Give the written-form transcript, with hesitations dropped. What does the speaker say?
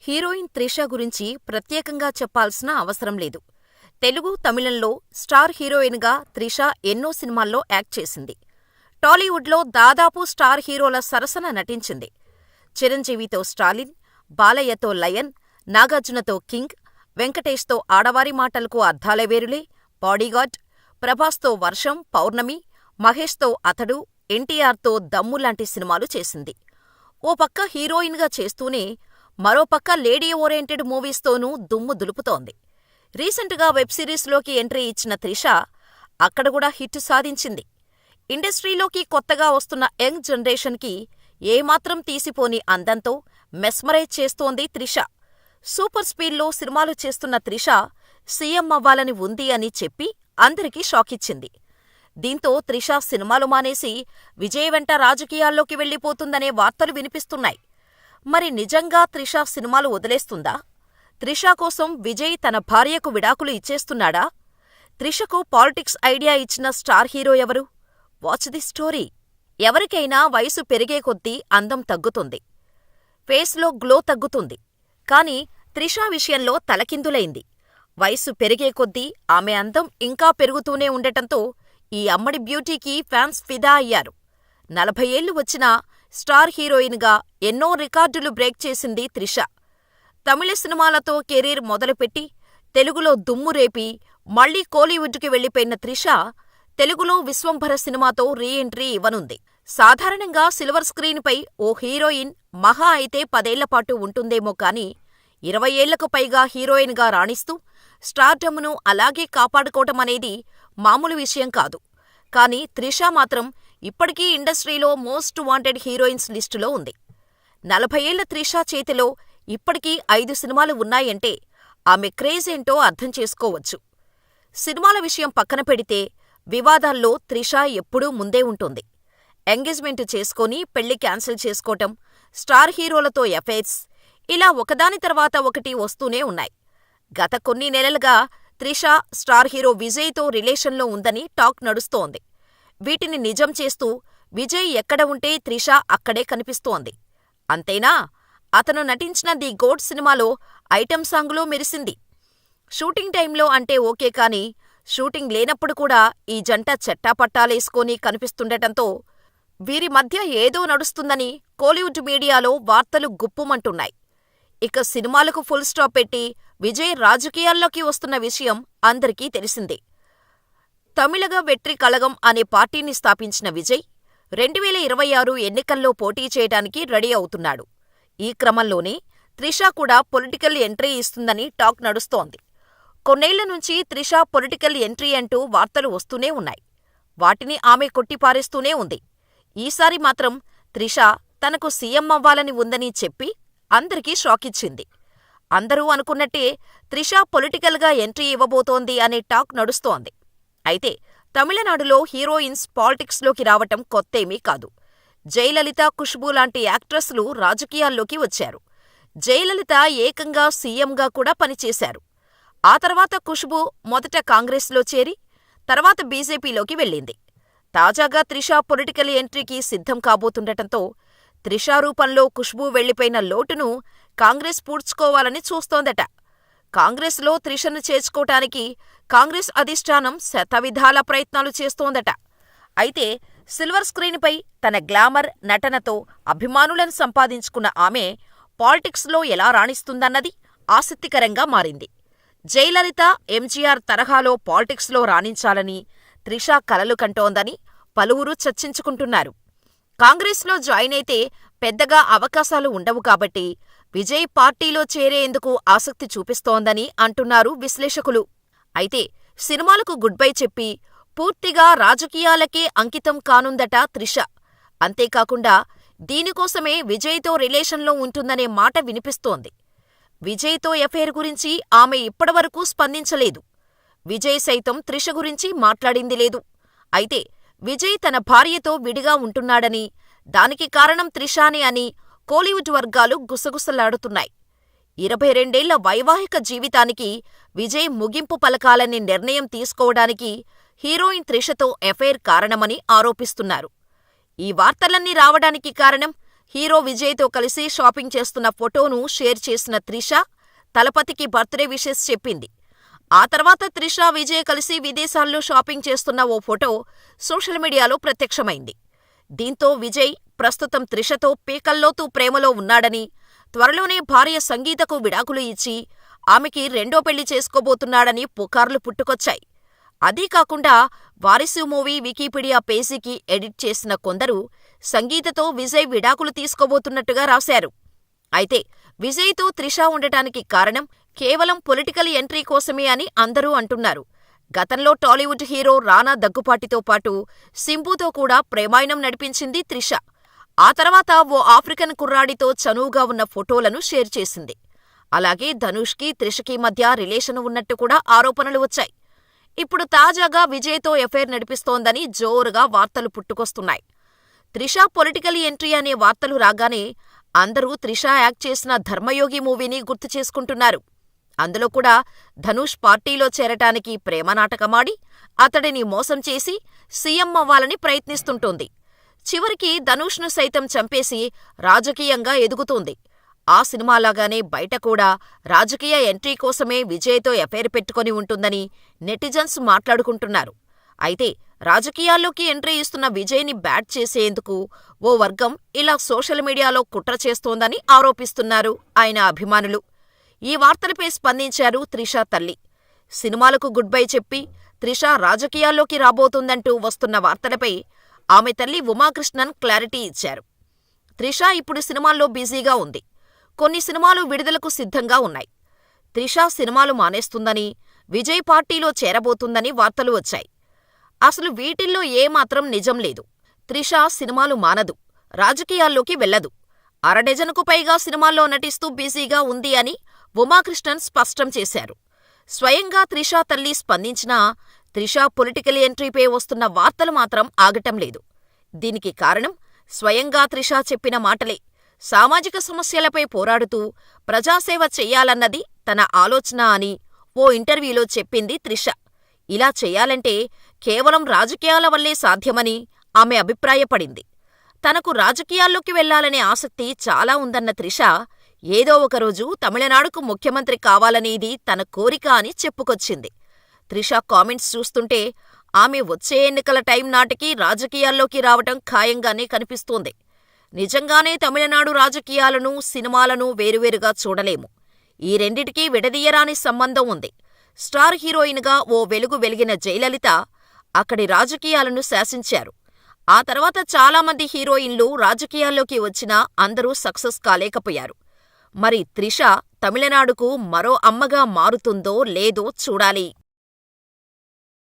Heroine Trisha గురించి ప్రత్యేకంగా చెప్పాల్సిన అవసరం లేదు. తెలుగు, తమిళంలో స్టార్ హీరోయిన్గా త్రిష ఎన్నో సినిమాల్లో యాక్ట్ చేసింది. టాలీవుడ్లో దాదాపు స్టార్ హీరోల సరసన నటించింది. చిరంజీవితో స్టాలిన్, బాలయ్యతో లయన్, నాగార్జునతో కింగ్, వెంకటేష్తో ఆడవారి మాటలకు అర్థాలే వేరులే, బాడీగార్డ్, ప్రభాస్తో వర్షం, పౌర్ణమి, మహేష్తో అతడు, ఎన్టీఆర్తో దమ్ము లాంటి సినిమాలు చేసింది. ఓ పక్క హీరోయిన్గా చేస్తూనే మరోపక్క లేడీ ఓరియెంటెడ్ మూవీస్తోనూ దుమ్ము దులుపుతోంది. రీసెంట్గా వెబ్ సిరీస్లోకి ఎంట్రీ ఇచ్చిన త్రిష అక్కడ కూడా హిట్ సాధించింది. ఇండస్ట్రీలోకి కొత్తగా వస్తున్న యంగ్ జనరేషన్కి ఏమాత్రం తీసిపోని అందంతో మెస్మరైజ్ చేస్తోంది త్రిష. సూపర్ స్పీడ్లో సినిమాలు చేస్తున్న త్రిష సీఎం అవ్వాలని ఉంది అని చెప్పి అందరికీ షాకిచ్చింది. దీంతో త్రిష సినిమాలు మానేసి విజయ్ వెంట రాజకీయాల్లోకి వెళ్లిపోతుందనే వార్తలు వినిపిస్తున్నాయి. మరి నిజంగా త్రిష సినిమాలు వదిలేస్తుందా? త్రిష కోసం విజయ్ తన భార్యకు విడాకులు ఇచ్చేస్తున్నాడా? త్రిషకు పాలిటిక్స్ ఐడియా ఇచ్చిన స్టార్ హీరో ఎవరు? Watch the story. ఎవరికైనా వయసు పెరిగే కొద్దీ అందం తగ్గుతుంది, ఫేస్లో గ్లో తగ్గుతుంది. కానీ త్రిష విషయంలో తలకిందులైంది. వయసు పెరిగే కొద్దీ ఆమె అందం ఇంకా పెరుగుతూనే ఉండటంతో ఈ అమ్మడి బ్యూటీకి ఫ్యాన్స్ ఫిదా అయ్యారు. 40 ఏళ్లు వచ్చినా స్టార్ హీరోయిన్గా ఎన్నో రికార్డులు బ్రేక్ చేసింది త్రిష. తమిళ సినిమాలతో కెరీర్ మొదలుపెట్టి తెలుగులో దుమ్ము రేపి మళ్లీ కోలీవుడ్కి వెళ్లిపోయిన త్రిష తెలుగులో విశ్వంభర సినిమాతో రీ ఎంట్రీ ఇవ్వనుంది. సాధారణంగా సిల్వర్ స్క్రీన్పై ఓ హీరోయిన్ మహా అయితే 10 ఏళ్లపాటు ఉంటుందేమో కానీ 20 ఏళ్లకు పైగా హీరోయిన్గా రాణిస్తూ స్టార్డమ్ను అలాగే కాపాడుకోవటమనేది మామూలు విషయం కాదు. కానీ త్రిష మాత్రం ఇప్పటికీ ఇండస్ట్రీలో మోస్ట్ వాంటెడ్ హీరోయిన్స్ లిస్టులో ఉంది. 40 ఏళ్ల త్రిష చేతిలో ఇప్పటికీ 5 సినిమాలు ఉన్నాయంటే ఆమె క్రేజ్ ఏంటో అర్థం చేసుకోవచ్చు. సినిమాల విషయం పక్కన పెడితే వివాదాల్లో త్రిష ఎప్పుడూ ముందే ఉంటుంది. ఎంగేజ్మెంట్ చేసుకొని పెళ్లి క్యాన్సిల్ చేసుకోవటం, స్టార్ హీరోలతో ఎఫైర్స్, ఇలా ఒకదాని తర్వాత ఒకటి వస్తూనే ఉన్నాయి. గత కొన్ని నెలలుగా త్రిష స్టార్ హీరో విజయ్తో రిలేషన్లో ఉందని టాక్ నడుస్తోంది. వీటిని నిజం చేస్తూ విజయ్ ఎక్కడ ఉంటే త్రిష అక్కడే కనిపిస్తోంది. అంతేనా, అతను నటించిన ది గోడ్ సినిమాలో ఐటెం సాంగ్లో మెరిసింది. షూటింగ్ టైంలో అంటే ఓకే కానీ షూటింగ్ లేనప్పుడు కూడా ఈ జంట చెట్టాపట్టాలేసుకొని కనిపిస్తుండటంతో వీరి మధ్య ఏదో నడుస్తుందని కోలీవుడ్ మీడియాలో వార్తలు గుప్పుమంటున్నాయి. ఇక సినిమాలకు ఫుల్ స్టాప్ పెట్టి విజయ్ రాజకీయాల్లోకి వస్తున్న విషయం అందరికీ తెలిసిందే. తమిళగ వెట్రి కళగం అనే పార్టీని స్థాపించిన విజయ్ 2026 ఎన్నికల్లో పోటీ చేయడానికి రెడీ అవుతున్నాడు. ఈ క్రమంలోనే త్రిష కూడా పొలిటికల్ ఎంట్రీ ఇస్తుందని టాక్ నడుస్తోంది. కొన్నేళ్ల నుంచి త్రిష పొలిటికల్ ఎంట్రీ అంటూ వార్తలు వస్తూనే ఉన్నాయి. వాటిని ఆమె కొట్టిపారేస్తూనే ఉంది. ఈసారి మాత్రం త్రిష తనకు సీఎం అవ్వాలని ఉందని చెప్పి అందరికీ షాకిచ్చింది. అందరూ అనుకున్నట్టే త్రిష పొలిటికల్గా ఎంట్రీ ఇవ్వబోతోంది అనే టాక్ నడుస్తోంది. అయితే తమిళనాడులో హీరోయిన్స్ పాలిటిక్స్లోకి రావటం కొత్తేమీ కాదు. జయలలిత, ఖుష్బూ లాంటి యాక్ట్రెస్లు రాజకీయాల్లోకి వచ్చారు. జయలలిత ఏకంగా సీఎంగా కూడా పనిచేశారు. ఆ తర్వాత ఖుష్బూ మొదట కాంగ్రెస్లో చేరి తర్వాత బీజేపీలోకి వెళ్ళింది. తాజాగా త్రిష పొలిటికల్ ఎంట్రీకి సిద్ధం కాబోతుండటంతో త్రిష రూపంలో ఖుష్బూ వెళ్లిపోయిన లోటును కాంగ్రెస్ పూడ్చుకోవాలని చూస్తోందట. కాంగ్రెస్లో త్రిషను చేర్చుకోటానికి కాంగ్రెస్ అధిష్టానం శతవిధాల ప్రయత్నాలు చేస్తోందట. అయితే సిల్వర్ స్క్రీన్పై తన గ్లామర్, నటనతో అభిమానులను సంపాదించుకున్న ఆమె పాలిటిక్స్లో ఎలా రాణిస్తుందన్నది ఆసక్తికరంగా మారింది. జయలలిత, ఎంజీఆర్ తరహాలో పాలిటిక్స్లో రాణించాలని త్రిష కలలు కంటోందని పలువురు చర్చించుకుంటున్నారు. కాంగ్రెస్లో జాయిన్ అయితే పెద్దగా అవకాశాలు ఉండవు కాబట్టి విజయ్ పార్టీలో చేరేందుకు ఆసక్తి చూపిస్తోందని అంటున్నారు విశ్లేషకులు. అయితే సినిమాలకు గుడ్ బై చెప్పి పూర్తిగా రాజకీయాలకే అంకితం కానుందట త్రిష. అంతేకాకుండా దీనికోసమే విజయ్తో రిలేషన్లో ఉంటుందనే మాట వినిపిస్తోంది. విజయ్తో ఎఫైర్ గురించి ఆమె ఇప్పటివరకూ స్పందించలేదు. విజయ్ సైతం త్రిష గురించి మాట్లాడింది లేదు. అయితే విజయ్ తన భార్యతో విడిగా ఉంటున్నాడని, దానికి కారణం త్రిషానే అని కోలీవుడ్ వర్గాలు గుసగుసలాడుతున్నాయి. 22 ఏళ్ల వైవాహిక జీవితానికి విజయ్ ముగింపు పలకాలనే నిర్ణయం తీసుకోవడానికి హీరోయిన్ త్రిషతో ఎఫైర్ కారణమని ఆరోపిస్తున్నారు. ఈ వార్తలన్నీ రావడానికి కారణం హీరో విజయ్తో కలిసి షాపింగ్ చేస్తున్న ఫోటోను షేర్ చేసిన త్రిష తలపతికి బర్త్డే విషెస్ చెప్పింది. ఆ తర్వాత త్రిష, విజయ్ కలిసి విదేశాల్లో షాపింగ్ చేస్తున్న ఓ ఫోటో సోషల్ మీడియాలో ప్రత్యక్షమైంది. దీంతో విజయ్ ప్రస్తుతం త్రిషతో పీకల్లోతు ప్రేమలో ఉన్నాడని, త్వరలోనే భార్య సంగీతకు విడాకులు ఇచ్చి ఆమెకి రెండో పెళ్లి చేసుకోబోతున్నాడని పుకార్లు పుట్టుకొచ్చాయి. అదీ కాకుండా వారిసు మూవీ వికీపీడియా పేజీకి ఎడిట్ చేసిన కొందరు సంగీతతో విజయ్ విడాకులు తీసుకోబోతున్నట్టుగా రాశారు. అయితే విజయ్తో త్రిష ఉండటానికి కారణం కేవలం పొలిటికల్ ఎంట్రీ కోసమే అని అందరూ అంటున్నారు. గతంలో టాలీవుడ్ హీరో రానా దగ్గుపాటితో పాటు సింబుతో కూడా ప్రేమాయణం నడిపించింది త్రిష. ఆ తర్వాత ఓ ఆఫ్రికన్ కుర్రాడితో చనువుగా ఉన్న ఫోటోలను షేర్ చేసింది. అలాగే ధనుష్కి, త్రిషకి మధ్య రిలేషన్ ఉన్నట్టు కూడా ఆరోపణలు వచ్చాయి. ఇప్పుడు తాజాగా విజయ్తో ఎఫైర్ నడిపిస్తోందని జోరుగా వార్తలు పుట్టుకొస్తున్నాయి. త్రిష పొలిటికల్ ఎంట్రీ అనే వార్తలు రాగానే అందరూ త్రిష యాక్ట్ చేసిన ధర్మయోగి మూవీని గుర్తు చేసుకుంటున్నారు. అందులో కూడా ధనుష్ పార్టీలో చేరటానికి ప్రేమ నాటకమాడి అతడిని మోసం చేసి సీఎం అవ్వాలని ప్రయత్నిస్తుంటోంది. చివరికి ధనుష్ను సైతం చంపేసి రాజకీయంగా ఎదుగుతోంది. ఆ సినిమాలాగానే బయట కూడా రాజకీయ ఎంట్రీ కోసమే విజయ్తో ఎఫైర్ పెట్టుకొని ఉంటుందని నెటిజన్స్ మాట్లాడుకుంటున్నారు. అయితే రాజకీయాల్లోకి ఎంట్రీ ఇస్తున్న విజయ్ని బ్యాట్ చేసేందుకు ఓ వర్గం ఇలా సోషల్ మీడియాలో కుట్ర చేస్తోందని ఆరోపిస్తున్నారు ఆయన అభిమానులు. ఈ వార్తలపై స్పందించారు త్రిష తల్లి. సినిమాలకు గుడ్ బై చెప్పి త్రిష రాజకీయాల్లోకి రాబోతుందంటూ వస్తున్న వార్తలపై ఆమె తల్లి ఉమాకృష్ణన్ క్లారిటీ ఇచ్చారు. త్రిష ఇప్పుడు సినిమాల్లో బిజీగా ఉంది. కొన్ని సినిమాలు విడుదలకు సిద్ధంగా ఉన్నాయి. త్రిష సినిమాలు మానేస్తుందని, విజయ్ పార్టీలో చేరబోతుందని వార్తలు వచ్చాయి. అసలు వీటిల్లో ఏమాత్రం నిజం లేదు. త్రిష సినిమాలు మానదు, రాజకీయాల్లోకి వెళ్లదు. అరడజనుకు పైగా సినిమాల్లో నటిస్తూ బిజీగా ఉంది అని ఉమాకృష్ణన్ స్పష్టం చేశారు. స్వయంగా త్రిష తల్లి స్పందించినా త్రిష పొలిటికల్ ఎంట్రీపై వస్తున్న వార్తలు మాత్రం ఆగటం లేదు. దీనికి కారణం స్వయంగా త్రిష చెప్పిన మాటలే. సామాజిక సమస్యలపై పోరాడుతూ ప్రజాసేవ చెయ్యాలన్నది తన ఆలోచన అని ఓ ఇంటర్వ్యూలో చెప్పింది త్రిష. ఇలా చెయ్యాలంటే కేవలం రాజకీయాల వల్లే సాధ్యమని ఆమె అభిప్రాయపడింది. తనకు రాజకీయాల్లోకి వెళ్లాలనే ఆసక్తి చాలా ఉందన్న త్రిష, ఏదో ఒకరోజు తమిళనాడుకు ముఖ్యమంత్రి కావాలనేది తన కోరిక అని చెప్పుకొచ్చింది. త్రిష కామెంట్స్ చూస్తుంటే ఆమె వచ్చే ఎన్నికల టైం నాటికి రాజకీయాల్లోకి రావటం ఖాయంగానే కనిపిస్తోంది. నిజంగానే తమిళనాడు రాజకీయాలను, సినిమాలను వేరువేరుగా చూడలేము. ఈ రెండిటికీ విడదీయరాని సంబంధం ఉంది. స్టార్ హీరోయిన్గా ఓ వెలుగు వెలిగిన జయలలిత అక్కడి రాజకీయాలను శాసించారు. ఆ తర్వాత చాలామంది హీరోయిన్లు రాజకీయాల్లోకి వచ్చినా అందరూ సక్సెస్ కాలేకపోయారు. మరి త్రిష తమిళనాడుకు మరో అమ్మగా మారుతుందో లేదో చూడాలి.